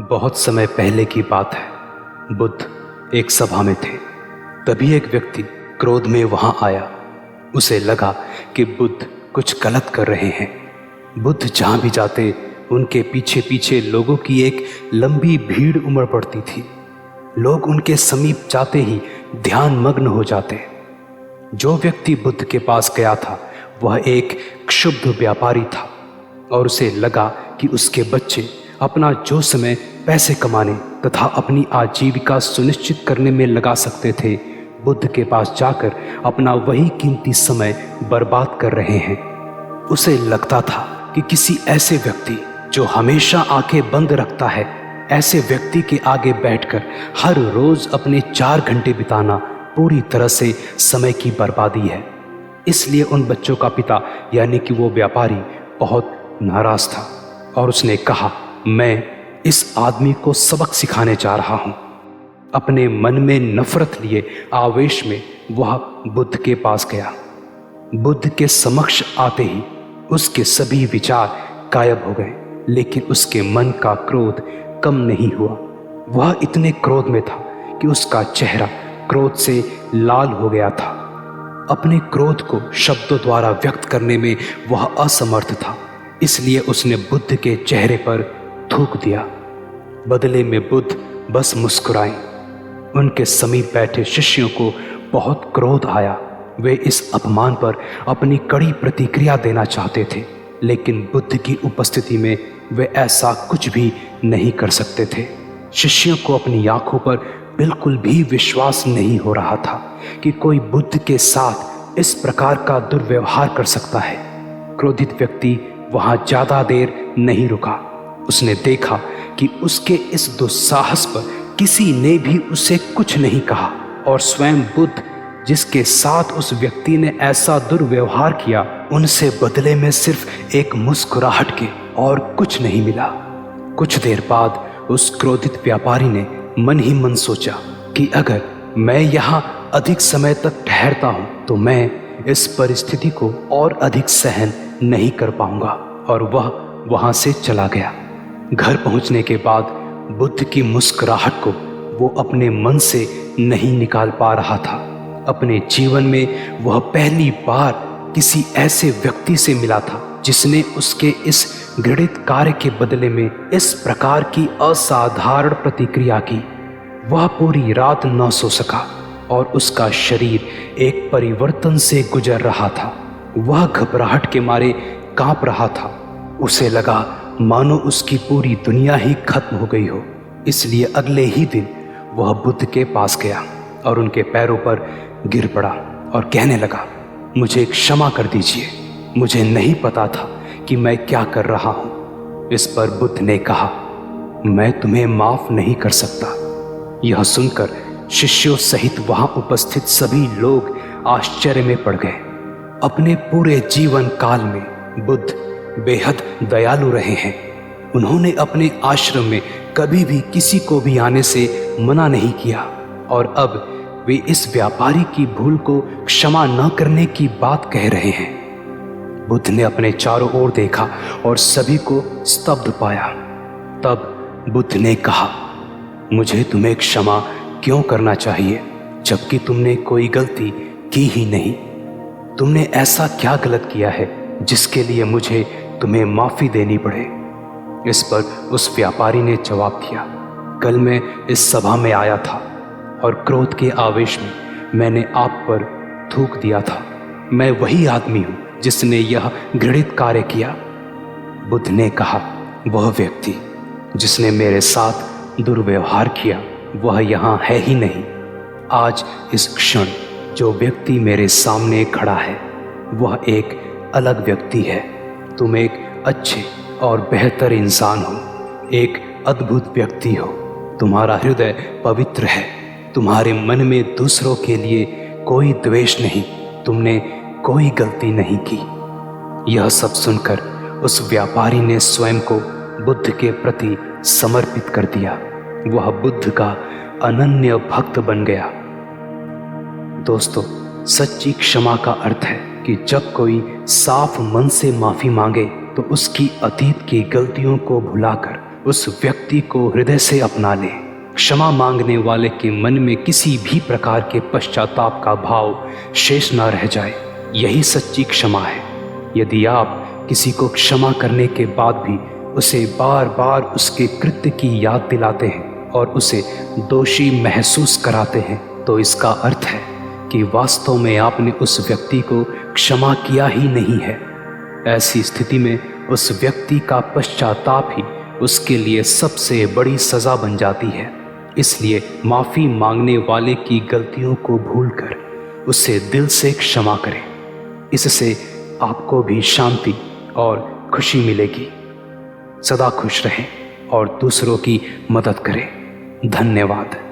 बहुत समय पहले की बात है। बुद्ध एक सभा में थे। तभी एक व्यक्ति क्रोध में वहां आया। उसे लगा कि बुद्ध कुछ गलत कर रहे हैं। बुद्ध जहां भी जाते उनके पीछे पीछे लोगों की एक लंबी भीड़ उमड़ पड़ती थी। लोग उनके समीप जाते ही ध्यान मग्न हो जाते। जो व्यक्ति बुद्ध के पास गया था वह एक क्षुब्ध व्यापारी था और उसे लगा कि उसके बच्चे अपना जो समय पैसे कमाने तथा अपनी आजीविका सुनिश्चित करने में लगा सकते थे, बुद्ध के पास जाकर अपना वही कीमती समय बर्बाद कर रहे हैं। उसे लगता था कि किसी ऐसे व्यक्ति जो हमेशा आंखें बंद रखता है, ऐसे व्यक्ति के आगे बैठकर हर रोज अपने 4 घंटे बिताना पूरी तरह से समय की बर्बादी है। इसलिए उन बच्चों का पिता यानी कि वो व्यापारी बहुत नाराज था और उसने कहा, मैं इस आदमी को सबक सिखाने जा रहा हूं। अपने मन में नफरत लिए आवेश में वह बुद्ध के पास गया। बुद्ध के समक्ष आते ही उसके सभी विचार गायब हो गए, लेकिन उसके मन का क्रोध कम नहीं हुआ। वह इतने क्रोध में था कि उसका चेहरा क्रोध से लाल हो गया था। अपने क्रोध को शब्दों द्वारा व्यक्त करने में वह असमर्थ था, इसलिए उसने बुद्ध के चेहरे पर थूक दिया। बदले में बुद्ध बस मुस्कुराए। उनके समीप बैठे शिष्यों को बहुत क्रोध आया। वे इस अपमान पर अपनी कड़ी प्रतिक्रिया देना चाहते थे, लेकिन बुद्ध की उपस्थिति में वे ऐसा कुछ भी नहीं कर सकते थे। शिष्यों को अपनी आंखों पर बिल्कुल भी विश्वास नहीं हो रहा था कि कोई बुद्ध के साथ इस प्रकार का दुर्व्यवहार कर सकता है। क्रोधित व्यक्ति वहां ज्यादा देर नहीं रुका। उसने देखा कि उसके इस दुस्साहस पर किसी ने भी उसे कुछ नहीं कहा और स्वयं बुद्ध जिसके साथ उस व्यक्ति ने ऐसा दुर्व्यवहार किया, उनसे बदले में सिर्फ एक मुस्कुराहट के और कुछ नहीं मिला। कुछ देर बाद उस क्रोधित व्यापारी ने मन ही मन सोचा कि अगर मैं यहाँ अधिक समय तक ठहरता हूँ तो मैं इस परिस्थिति को और अधिक सहन नहीं कर पाऊंगा, और वह वहां से चला गया। घर पहुंचने के बाद बुद्ध की मुस्कुराहट को वो अपने मन से नहीं निकाल पा रहा था। अपने जीवन में वह पहली बार किसी ऐसे व्यक्ति से मिला था जिसने उसके इस घृणित कार्य के बदले में इस प्रकार की असाधारण प्रतिक्रिया की। वह पूरी रात न सो सका और उसका शरीर एक परिवर्तन से गुजर रहा था। वह घबराहट के मारे कांप रहा था। उसे लगा मानो उसकी पूरी दुनिया ही खत्म हो गई हो। इसलिए अगले ही दिन वह बुद्ध के पास गया और उनके पैरों पर गिर पड़ा और कहने लगा, मुझे क्षमा कर दीजिए, मुझे नहीं पता था कि मैं क्या कर रहा हूं। इस पर बुद्ध ने कहा, मैं तुम्हें माफ नहीं कर सकता। यह सुनकर शिष्यों सहित वहां उपस्थित सभी लोग आश्चर्य में पड़ गए। अपने पूरे जीवन काल में बुद्ध बेहद दयालु रहे हैं। उन्होंने अपने आश्रम में कभी भी किसी को भी आने से मना नहीं किया, और अब वे इस व्यापारी की भूल को क्षमा न करने की बात कह रहे हैं। बुद्ध ने अपने चारों ओर देखा और सभी को स्तब्ध पाया। तब बुद्ध ने कहा, मुझे तुम्हें क्षमा क्यों करना चाहिए जबकि तुमने कोई गलती की ही नहीं। तुमने ऐसा क्या गलत किया है जिसके लिए मुझे तुम्हें माफी देनी पड़े। इस पर उस व्यापारी ने जवाब दिया, कल मैं इस सभा में आया था और क्रोध के आवेश में मैंने आप पर थूक दिया था। मैं वही आदमी हूं जिसने यह घृणित कार्य किया। बुद्ध ने कहा, वह व्यक्ति जिसने मेरे साथ दुर्व्यवहार किया वह यहाँ है ही नहीं। आज इस क्षण जो व्यक्ति मेरे सामने खड़ा है वह एक अलग व्यक्ति है। तुम एक अच्छे और बेहतर इंसान हो, एक अद्भुत व्यक्ति हो। तुम्हारा हृदय पवित्र है। तुम्हारे मन में दूसरों के लिए कोई द्वेष नहीं। तुमने कोई गलती नहीं की। यह सब सुनकर उस व्यापारी ने स्वयं को बुद्ध के प्रति समर्पित कर दिया। वह बुद्ध का अनन्य भक्त बन गया। दोस्तों, सच्ची क्षमा का अर्थ है कि जब कोई साफ मन से माफी मांगे तो उसकी अतीत की गलतियों को भुलाकर उस व्यक्ति व्यक्ति को हृदय से अपना ले। क्षमा मांगने वाले के मन में किसी भी प्रकार के पश्चाताप का भाव शेष न रह जाए। यही सच्ची क्षमा है। यदि आप किसी को क्षमा करने के बाद भी उसे बार बार उसके कृत्य की याद दिलाते हैं और उसे दोषी महसूस कराते हैं, तो इसका अर्थ है कि वास्तव में आपने उस व्यक्ति को क्षमा किया ही नहीं है। ऐसी स्थिति में उस व्यक्ति का पश्चाताप ही उसके लिए सबसे बड़ी सज़ा बन जाती है। इसलिए माफ़ी मांगने वाले की गलतियों को भूलकर उसे दिल से क्षमा करें। इससे आपको भी शांति और खुशी मिलेगी। सदा खुश रहें और दूसरों की मदद करें। धन्यवाद।